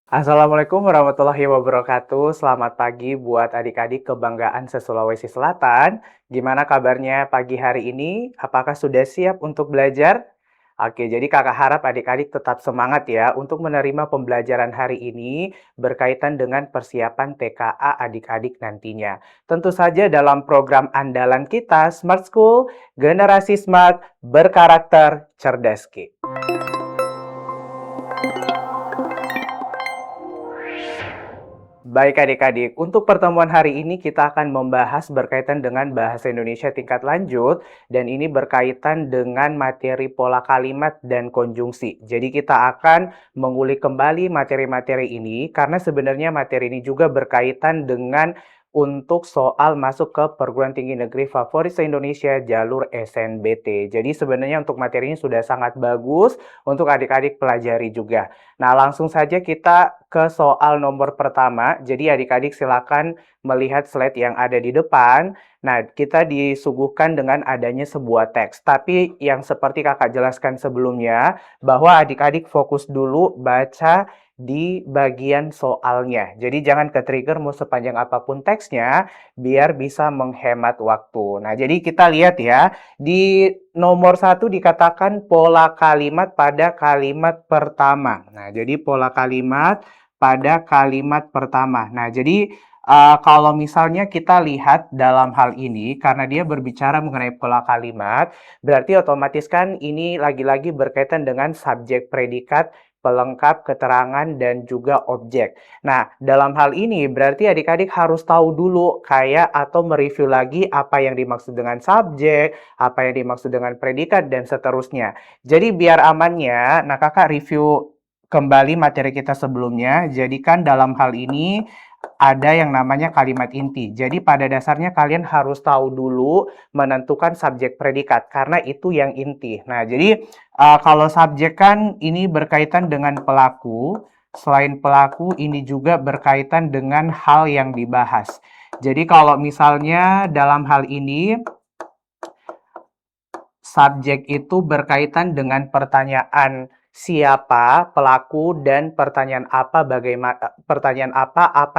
Assalamualaikum warahmatullahi wabarakatuh. Selamat pagi buat adik-adik kebanggaan se-Sulawesi Selatan. Gimana kabarnya pagi hari ini? Apakah sudah siap untuk belajar? Oke, jadi kakak harap adik-adik tetap semangat ya untuk menerima pembelajaran hari ini berkaitan dengan persiapan TKA adik-adik nantinya. Tentu saja dalam program andalan kita, Smart School, Generasi Smart, Berkarakter, Cerdas Ki. Baik adik-adik, untuk pertemuan hari ini kita akan membahas berkaitan dengan bahasa Indonesia tingkat lanjut dan ini berkaitan dengan materi pola kalimat dan konjungsi. Jadi kita akan mengulik kembali materi-materi ini karena sebenarnya materi ini juga berkaitan dengan untuk soal masuk ke perguruan tinggi negeri favorit se-Indonesia jalur SNBT. Jadi sebenarnya untuk materi ini sudah sangat bagus untuk adik-adik pelajari juga. Nah, langsung saja kita ke soal nomor pertama. Jadi adik-adik silakan melihat slide yang ada di depan. Nah, kita disuguhkan dengan adanya sebuah teks. Tapi yang seperti kakak jelaskan sebelumnya, bahwa adik-adik fokus dulu baca di bagian soalnya. Jadi jangan ke-trigger mau sepanjang apapun teksnya, biar bisa menghemat waktu. Nah, jadi kita lihat ya, di nomor 1 dikatakan pola kalimat pada kalimat pertama. Nah, jadi pola kalimat pada kalimat pertama. Nah, jadi kalau misalnya kita lihat dalam hal ini, karena dia berbicara mengenai pola kalimat, berarti otomatis kan ini lagi-lagi berkaitan dengan subjek predikat, pelengkap, keterangan, dan juga objek. Nah, dalam hal ini berarti adik-adik harus tahu dulu kayak atau mereview lagi apa yang dimaksud dengan subjek, apa yang dimaksud dengan predikat, dan seterusnya. Jadi biar amannya, nah kakak review kembali materi kita sebelumnya. Jadi kan dalam hal ini ada yang namanya kalimat inti. Jadi pada dasarnya kalian harus tahu dulu menentukan subjek predikat karena itu yang inti. Nah, jadi kalau subjek kan ini berkaitan dengan pelaku. Selain pelaku, ini juga berkaitan dengan hal yang dibahas. Jadi kalau misalnya dalam hal ini subjek itu berkaitan dengan pertanyaan siapa pelaku dan pertanyaan apa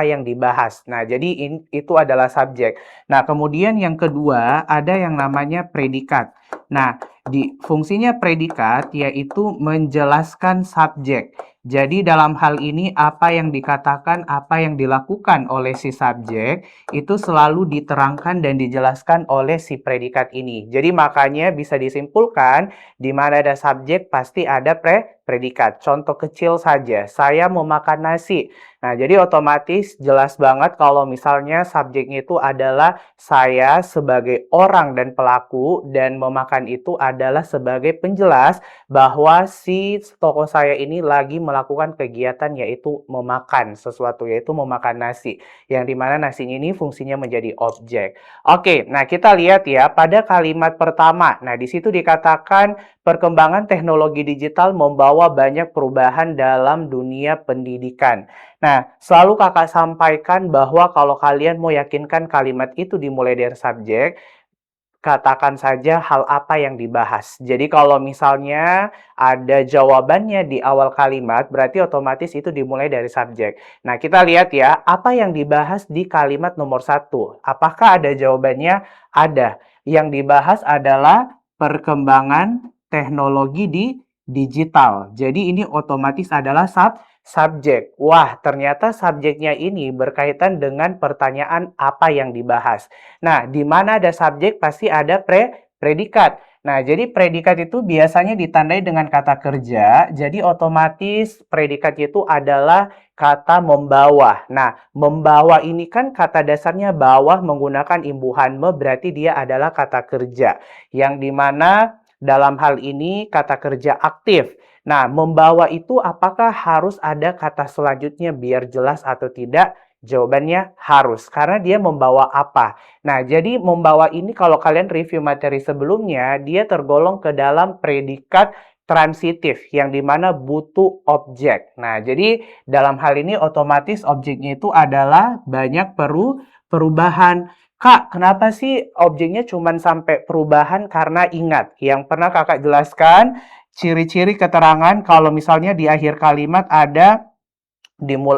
yang dibahas. Nah, jadi itu adalah subjek. Nah, kemudian yang kedua ada yang namanya predikat. Nah, di fungsinya predikat yaitu menjelaskan subjek. Jadi dalam hal ini apa yang dikatakan, apa yang dilakukan oleh si subjek itu selalu diterangkan dan dijelaskan oleh si predikat ini. Jadi makanya bisa disimpulkan di mana ada subjek pasti ada predikat. Contoh kecil saja, saya mau makan nasi. Nah, jadi otomatis jelas banget kalau misalnya subjeknya itu adalah saya sebagai orang dan pelaku dan memakan itu adalah sebagai penjelas bahwa si tokoh saya ini lagi melakukan kegiatan yaitu memakan sesuatu, yaitu memakan nasi. Yang dimana nasinya ini fungsinya menjadi objek. Oke, nah kita lihat ya pada kalimat pertama. Nah, di situ dikatakan perkembangan teknologi digital membawa banyak perubahan dalam dunia pendidikan. Nah, selalu kakak sampaikan bahwa kalau kalian mau yakinkan kalimat itu dimulai dari subjek, katakan saja hal apa yang dibahas. Jadi kalau misalnya ada jawabannya di awal kalimat, berarti otomatis itu dimulai dari subjek. Nah, kita lihat ya, apa yang dibahas di kalimat nomor 1. Apakah ada jawabannya? Ada. Yang dibahas adalah perkembangan teknologi di digital. Jadi ini otomatis adalah subjek. Wah, ternyata subjeknya ini berkaitan dengan pertanyaan apa yang dibahas. Nah, di mana ada subjek pasti ada predikat. Nah, jadi predikat itu biasanya ditandai dengan kata kerja. Jadi otomatis predikat itu adalah kata membawa. Nah, membawa ini kan kata dasarnya bawah menggunakan imbuhan me, berarti dia adalah kata kerja. Yang dimana dalam hal ini kata kerja aktif. Nah, membawa itu apakah harus ada kata selanjutnya biar jelas atau tidak? Jawabannya harus, karena dia membawa apa. Nah, jadi membawa ini kalau kalian review materi sebelumnya, dia tergolong ke dalam predikat transitif, yang dimana butuh objek. Nah, jadi dalam hal ini otomatis objeknya itu adalah banyak perubahan. Kak, kenapa sih objeknya cuma sampai perubahan? Karena ingat, yang pernah kakak jelaskan, ciri-ciri keterangan kalau misalnya di akhir kalimat ada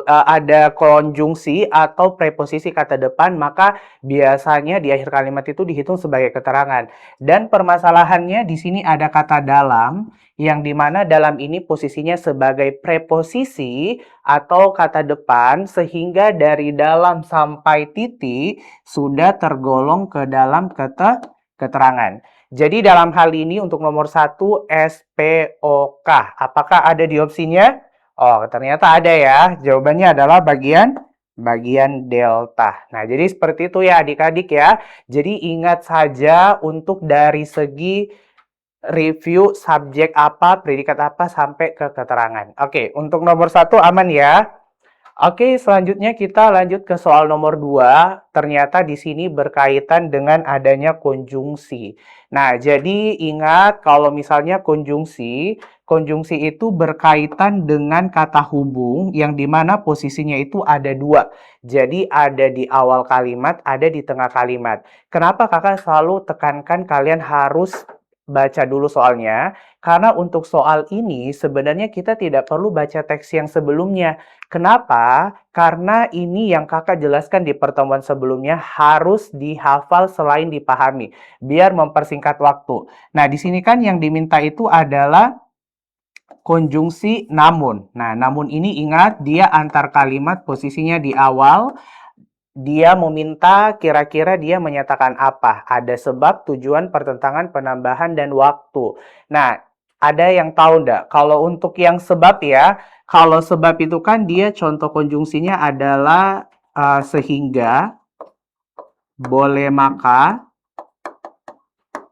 ada konjungsi atau preposisi kata depan, maka biasanya di akhir kalimat itu dihitung sebagai keterangan. Dan permasalahannya di sini ada kata dalam, yang dimana dalam ini posisinya sebagai preposisi atau kata depan, sehingga dari dalam sampai titik sudah tergolong ke dalam keterangan. Jadi dalam hal ini untuk nomor 1 SPOK. Apakah ada di opsinya? Oh, ternyata ada ya. Jawabannya adalah bagian delta. Nah, jadi seperti itu ya adik-adik ya. Jadi ingat saja untuk dari segi review subjek apa, predikat apa, sampai ke keterangan. Oke, untuk nomor 1 aman ya. Oke, selanjutnya kita lanjut ke soal nomor 2. Ternyata di sini berkaitan dengan adanya konjungsi. Nah, jadi ingat kalau misalnya konjungsi itu berkaitan dengan kata hubung yang dimana posisinya itu ada dua. Jadi ada di awal kalimat, ada di tengah kalimat. Kenapa kakak selalu tekankan kalian harus baca dulu soalnya? Karena untuk soal ini sebenarnya kita tidak perlu baca teks yang sebelumnya. Kenapa? Karena ini yang kakak jelaskan di pertemuan sebelumnya harus dihafal selain dipahami, biar mempersingkat waktu. Nah, di sini kan yang diminta itu adalah konjungsi namun. Nah, namun ini ingat dia antar kalimat posisinya di awal. Dia meminta kira-kira dia menyatakan apa? Ada sebab, tujuan, pertentangan, penambahan, dan waktu. Nah, ada yang tahu enggak? Kalau untuk yang sebab ya, kalau sebab itu kan dia contoh konjungsinya adalah sehingga, boleh maka,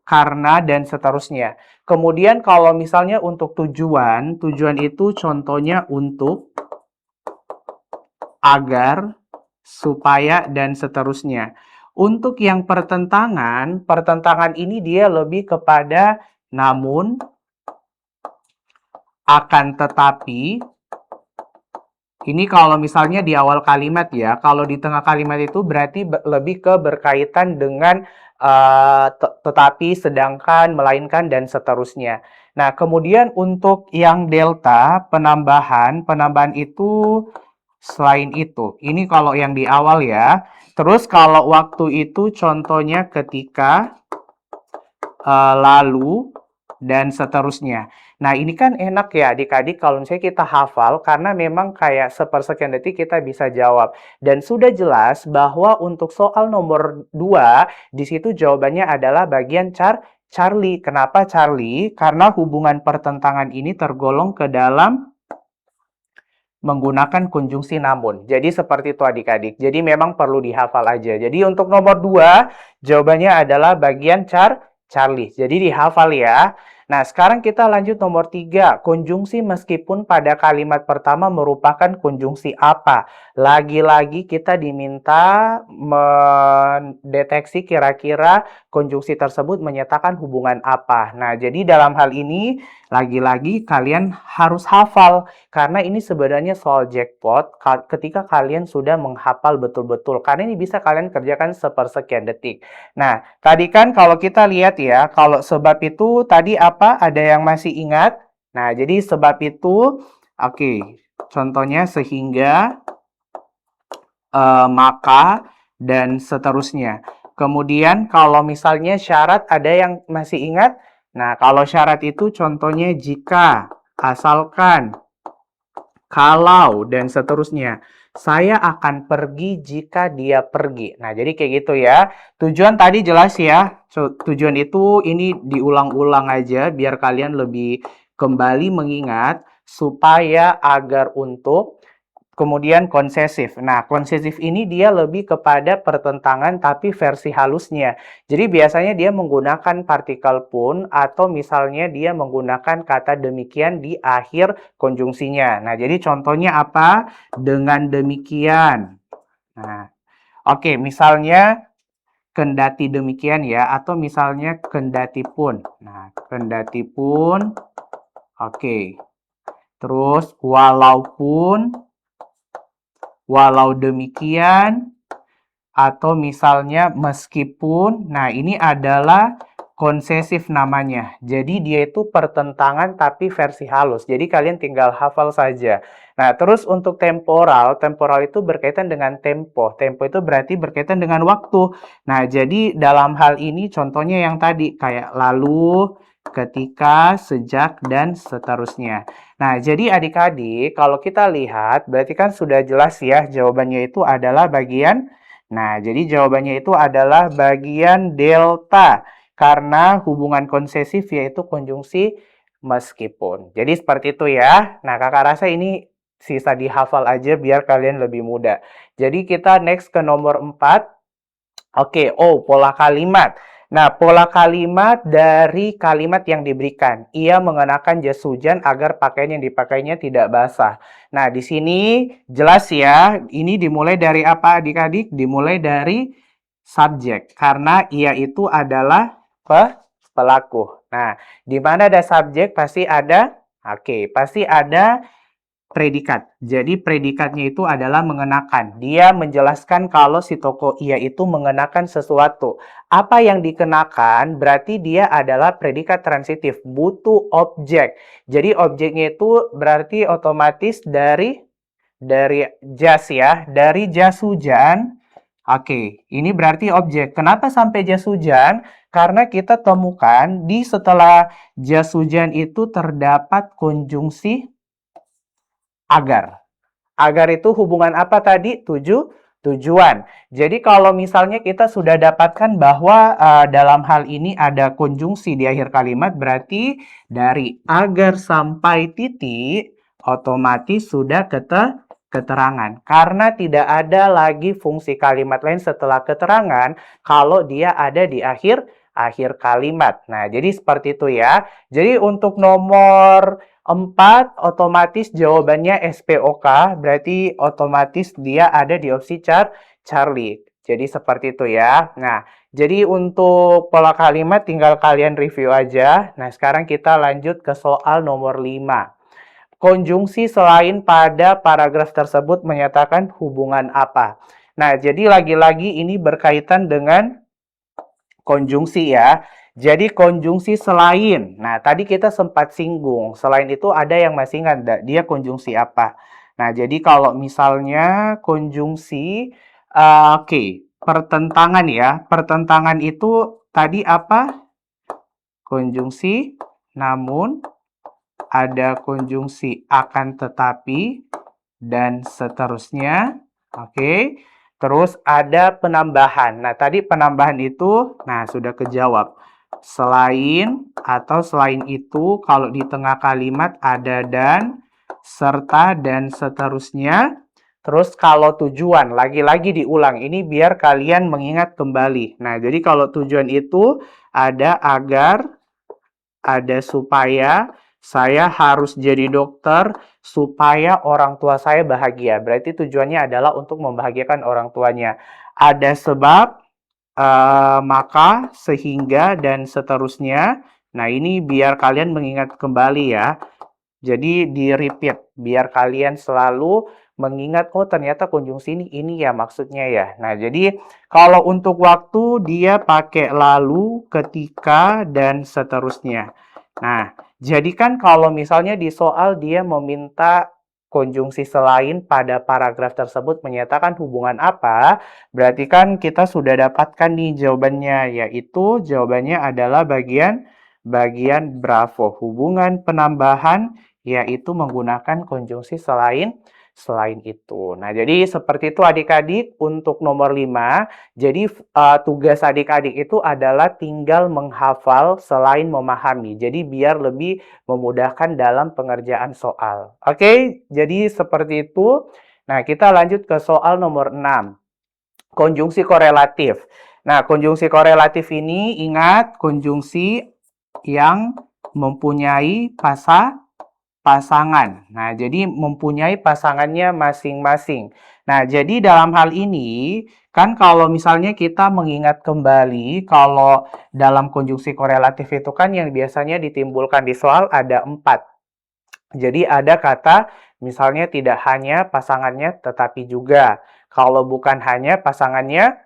karena, dan seterusnya. Kemudian kalau misalnya untuk tujuan itu contohnya untuk, agar, supaya, dan seterusnya. Untuk yang pertentangan ini dia lebih kepada namun, akan tetapi. Ini kalau misalnya di awal kalimat ya, kalau di tengah kalimat itu berarti lebih ke berkaitan dengan tetapi, sedangkan, melainkan, dan seterusnya. Nah, kemudian untuk yang delta, penambahan itu selain itu. Ini kalau yang di awal ya. Terus kalau waktu itu contohnya ketika, lalu, dan seterusnya. Nah, ini kan enak ya adik-adik kalau misalnya kita hafal karena memang kayak sepersekian detik kita bisa jawab. Dan sudah jelas bahwa untuk soal nomor 2, di situ jawabannya adalah bagian Charlie. Kenapa Charlie? Karena hubungan pertentangan ini tergolong ke dalam menggunakan konjungsi namun. Jadi seperti itu adik-adik. Jadi memang perlu dihafal aja. Jadi untuk nomor 2, jawabannya adalah bagian Charlie. Jadi dihafal ya. Nah, sekarang kita lanjut nomor 3. Konjungsi meskipun pada kalimat pertama merupakan konjungsi apa? Lagi-lagi kita diminta mendeteksi kira-kira konjungsi tersebut menyatakan hubungan apa. Nah, jadi dalam hal ini lagi-lagi kalian harus hafal. Karena ini sebenarnya soal jackpot ketika kalian sudah menghafal betul-betul. Karena ini bisa kalian kerjakan sepersekian detik. Nah, tadi kan kalau kita lihat ya, kalau sebab itu tadi apa? Ada yang masih ingat? Nah, jadi sebab itu, oke, contohnya sehingga, maka, dan seterusnya. Kemudian kalau misalnya syarat ada yang masih ingat? Nah, kalau syarat itu contohnya jika, asalkan, kalau, dan seterusnya. Saya akan pergi jika dia pergi. Nah, jadi kayak gitu ya. Tujuan tadi jelas ya. Tujuan itu ini diulang-ulang aja biar kalian lebih kembali mengingat supaya agar untuk. Kemudian konsesif. Nah, konsesif ini dia lebih kepada pertentangan tapi versi halusnya. Jadi biasanya dia menggunakan partikel pun atau misalnya dia menggunakan kata demikian di akhir konjungsinya. Nah, jadi contohnya apa? Dengan demikian. Nah, oke, misalnya kendati demikian ya, atau misalnya kendati pun. Nah, kendati pun, oke. Terus walaupun, walau demikian, atau misalnya meskipun. Nah, ini adalah konsesif namanya. Jadi dia itu pertentangan tapi versi halus. Jadi kalian tinggal hafal saja. Nah, terus untuk temporal, temporal itu berkaitan dengan tempo. Tempo itu berarti berkaitan dengan waktu. Nah, jadi dalam hal ini contohnya yang tadi kayak lalu, ketika, sejak, dan seterusnya. Nah, jadi adik-adik, kalau kita lihat berarti kan sudah jelas ya jawabannya itu adalah bagian. Nah, jadi jawabannya itu adalah bagian delta. Karena hubungan konsesif yaitu konjungsi meskipun. Jadi seperti itu ya. Nah, kakak rasa ini sisa dihafal aja biar kalian lebih mudah. Jadi kita next ke nomor 4. Oke, pola kalimat. Nah, pola kalimat dari kalimat yang diberikan. Ia mengenakan jas hujan agar pakaian yang dipakainya tidak basah. Nah, di sini jelas ya, ini dimulai dari apa adik-adik? Dimulai dari subjek. Karena ia itu adalah pelaku. Nah, di mana ada subjek pasti ada, pasti ada predikat. Jadi predikatnya itu adalah mengenakan. Dia menjelaskan kalau si tokoh ia itu mengenakan sesuatu. Apa yang dikenakan berarti dia adalah predikat transitif, butuh objek. Jadi objeknya itu berarti otomatis dari jas ya, dari jas hujan. Oke, ini berarti objek. Kenapa sampai jas hujan? Karena kita temukan di setelah jas hujan itu terdapat konjungsi agar. Agar itu hubungan apa tadi? Tujuan. Jadi kalau misalnya kita sudah dapatkan bahwa dalam hal ini ada konjungsi di akhir kalimat, berarti dari agar sampai titik otomatis sudah keterangan. Karena tidak ada lagi fungsi kalimat lain setelah keterangan kalau dia ada di akhir kalimat. Nah, jadi seperti itu ya. Jadi untuk nomor 4 otomatis jawabannya SPOK, berarti otomatis dia ada di opsi Charlie. Jadi seperti itu ya. Nah, jadi untuk pola kalimat tinggal kalian review aja. Nah, sekarang kita lanjut ke soal nomor 5. Konjungsi selain pada paragraf tersebut menyatakan hubungan apa? Nah, jadi lagi-lagi ini berkaitan dengan konjungsi ya. Jadi konjungsi selain. Nah, tadi kita sempat singgung. Selain itu ada yang masih ingat enggak? Dia konjungsi apa? Nah, jadi kalau misalnya konjungsi, pertentangan ya. Pertentangan itu tadi apa? Konjungsi, namun, ada konjungsi akan tetapi, dan seterusnya. Oke. Terus ada penambahan. Nah, tadi penambahan itu, nah sudah kejawab. Selain atau selain itu, kalau di tengah kalimat ada dan, serta, dan seterusnya. Terus kalau tujuan, lagi-lagi diulang. Ini biar kalian mengingat kembali. Nah, jadi kalau tujuan itu ada agar, ada supaya, saya harus jadi dokter supaya orang tua saya bahagia. Berarti tujuannya adalah untuk membahagiakan orang tuanya. Ada sebab, maka, sehingga, dan seterusnya. Nah, ini biar kalian mengingat kembali ya. Jadi di-repeat biar kalian selalu mengingat, oh ternyata konjungsi ini ya maksudnya ya. Nah, jadi kalau untuk waktu dia pakai lalu, ketika, dan seterusnya. Nah, jadi kan kalau misalnya di soal dia meminta konjungsi selain pada paragraf tersebut menyatakan hubungan apa, berarti kan kita sudah dapatkan nih jawabannya, yaitu jawabannya adalah bagian bravo. Hubungan penambahan yaitu menggunakan konjungsi selain itu. Nah, jadi seperti itu adik-adik untuk nomor 5. Jadi tugas adik-adik itu adalah tinggal menghafal selain memahami. Jadi biar lebih memudahkan dalam pengerjaan soal. Oke, jadi seperti itu. Nah, kita lanjut ke soal nomor 6. Konjungsi korelatif. Nah, konjungsi korelatif ini ingat konjungsi yang mempunyai pasangan. Nah, jadi mempunyai pasangannya masing-masing. Nah, jadi dalam hal ini, kan kalau misalnya kita mengingat kembali, kalau dalam konjungsi korelatif itu kan yang biasanya ditimbulkan di soal ada 4. Jadi ada kata, misalnya tidak hanya pasangannya, tetapi juga. Kalau bukan hanya pasangannya,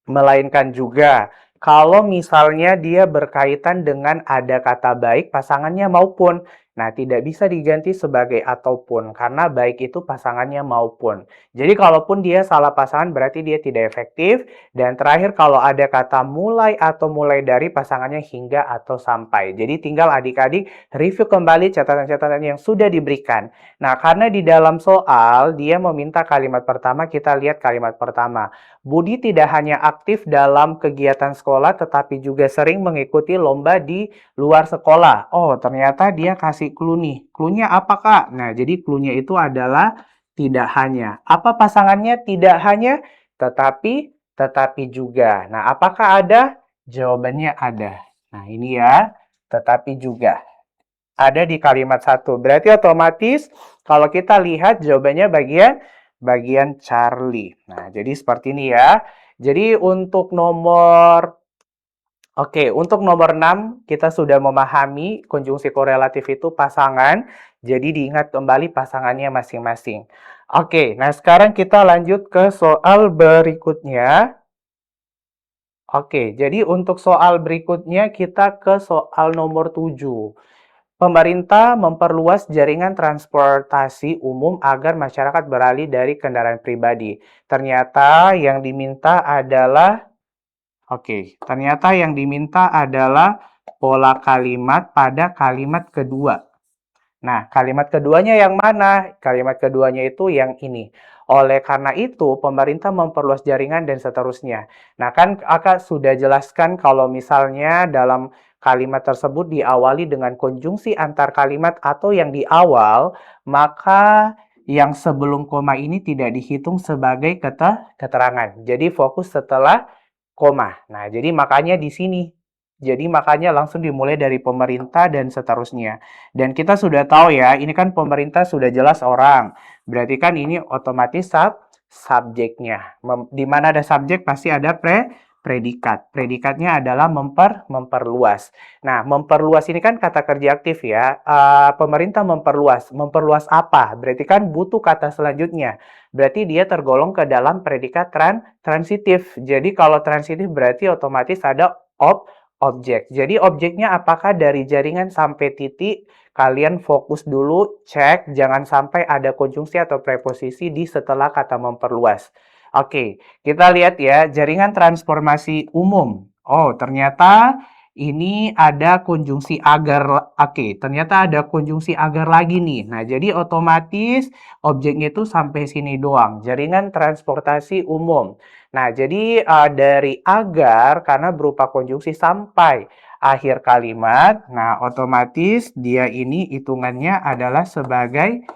melainkan juga. kalau misalnya dia berkaitan dengan ada kata baik pasangannya maupun. Nah, tidak bisa diganti sebagai ataupun karena baik itu pasangannya maupun. Jadi kalaupun dia salah pasangan berarti dia tidak efektif. Dan terakhir kalau ada kata mulai atau mulai dari pasangannya hingga atau sampai. Jadi tinggal adik-adik review kembali catatan-catatan yang sudah diberikan. Nah, karena di dalam soal dia meminta kalimat pertama, kita lihat kalimat pertama. Budi tidak hanya aktif dalam kegiatan sekolah, tetapi juga sering mengikuti lomba di luar sekolah. Oh, ternyata dia kasih clue nih. Clue-nya apa, Kak? Nah, jadi clue-nya itu adalah tidak hanya. Apa pasangannya? Tidak hanya, tetapi juga. Nah, apakah ada? Jawabannya ada. Nah, ini ya, tetapi juga. Ada di kalimat satu. Berarti otomatis kalau kita lihat jawabannya bagian Charlie. Nah, jadi seperti ini ya. Jadi untuk untuk nomor 6 kita sudah memahami konjungsi korelatif itu pasangan. Jadi diingat kembali pasangannya masing-masing. Oke, nah sekarang kita lanjut ke soal berikutnya. Oke, jadi untuk soal berikutnya kita ke soal nomor 7. Pemerintah memperluas jaringan transportasi umum agar masyarakat beralih dari kendaraan pribadi. Ternyata yang diminta adalah pola kalimat pada kalimat kedua. Nah, kalimat keduanya yang mana? Kalimat keduanya itu yang ini. Oleh karena itu, pemerintah memperluas jaringan dan seterusnya. Nah, kan Kakak sudah jelaskan kalau misalnya dalam kalimat tersebut diawali dengan konjungsi antar kalimat atau yang di awal, maka yang sebelum koma ini tidak dihitung sebagai keterangan. Jadi fokus setelah koma. Nah, jadi makanya di sini. Jadi makanya langsung dimulai dari pemerintah dan seterusnya. Dan kita sudah tahu ya, ini kan pemerintah sudah jelas orang. Berarti kan ini otomatis subjeknya. Di mana ada subjek pasti ada predikat. Predikatnya adalah memperluas. Nah, memperluas ini kan kata kerja aktif ya. Pemerintah memperluas. Memperluas apa? Berarti kan butuh kata selanjutnya. Berarti dia tergolong ke dalam predikat transitif. Jadi kalau transitif berarti otomatis ada objek. Jadi objeknya apakah dari jaringan sampai titik? Kalian fokus dulu, cek, jangan sampai ada konjungsi atau preposisi di setelah kata memperluas. Oke, kita lihat ya, jaringan transformasi umum. Oh, ternyata ini ada konjungsi agar. Oke, ternyata ada konjungsi agar lagi nih. Nah, jadi otomatis objeknya itu sampai sini doang. Jaringan transportasi umum. Nah, jadi dari agar karena berupa konjungsi sampai akhir kalimat, nah otomatis dia ini hitungannya adalah sebagai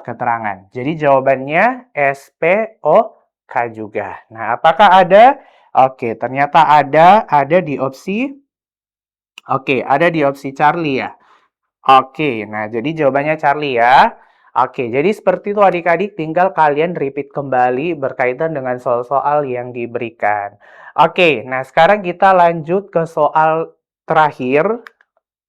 keterangan. Jadi jawabannya SPOK juga. Nah, apakah ada? Oke, ternyata ada di opsi. Oke, ada di opsi Charlie ya. Oke, nah jadi jawabannya Charlie ya. Oke, jadi seperti itu adik-adik, tinggal kalian repeat kembali berkaitan dengan soal-soal yang diberikan. Oke, nah sekarang kita lanjut ke soal terakhir.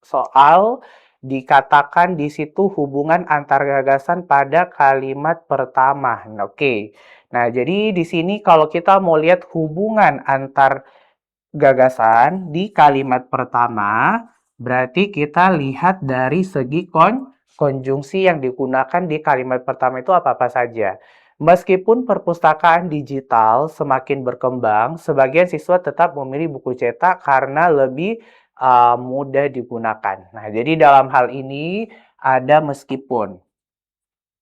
Soal dikatakan di situ hubungan antar gagasan pada kalimat pertama. Oke, nah jadi di sini kalau kita mau lihat hubungan antar gagasan di kalimat pertama, berarti kita lihat dari segi konjungsi yang digunakan di kalimat pertama itu apa-apa saja. Meskipun perpustakaan digital semakin berkembang, sebagian siswa tetap memilih buku cetak karena lebih mudah digunakan. Nah, jadi dalam hal ini ada meskipun.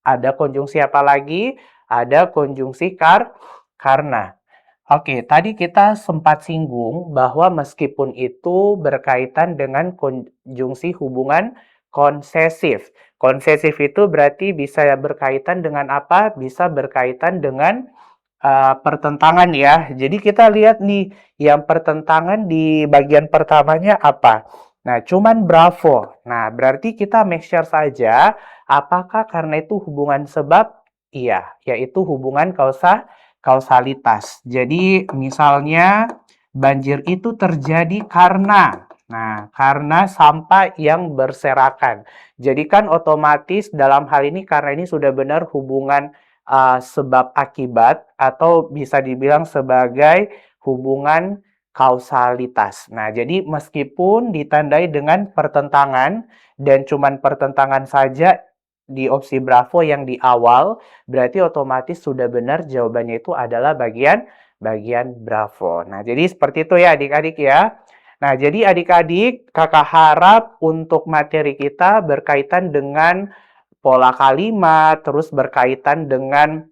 Ada konjungsi apa lagi? Ada konjungsi karena. Oke, tadi kita sempat singgung bahwa meskipun itu berkaitan dengan konjungsi hubungan konsesif. Konsesif itu berarti bisa berkaitan dengan apa? Bisa berkaitan dengan pertentangan ya. Jadi kita lihat nih, yang pertentangan di bagian pertamanya apa? Nah, cuman bravo. Nah, berarti kita make sure saja apakah karena itu hubungan sebab? Iya, yaitu hubungan kausalitas. Jadi misalnya banjir itu terjadi karena, nah karena sampah yang berserakan. Jadi kan otomatis dalam hal ini karena ini sudah benar hubungan sebab akibat atau bisa dibilang sebagai hubungan kausalitas. Nah, jadi meskipun ditandai dengan pertentangan dan cuman pertentangan saja di opsi Bravo yang di awal, berarti otomatis sudah benar jawabannya itu adalah bagian Bravo. Nah, jadi seperti itu ya adik-adik ya. Nah, jadi adik-adik, kakak harap untuk materi kita berkaitan dengan pola kalimat, terus berkaitan dengan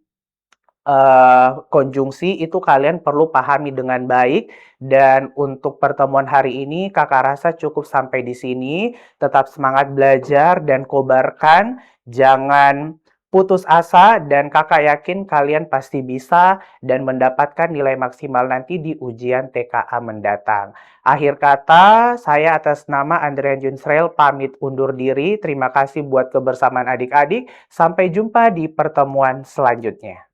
konjungsi itu kalian perlu pahami dengan baik. Dan untuk pertemuan hari ini kakak rasa cukup sampai di sini. Tetap semangat belajar dan kobarkan, jangan putus asa, dan kakak yakin kalian pasti bisa dan mendapatkan nilai maksimal nanti di ujian TKA mendatang. Akhir kata, saya atas nama Andrian Junsrel pamit undur diri. Terima kasih buat kebersamaan adik-adik. Sampai jumpa di pertemuan selanjutnya.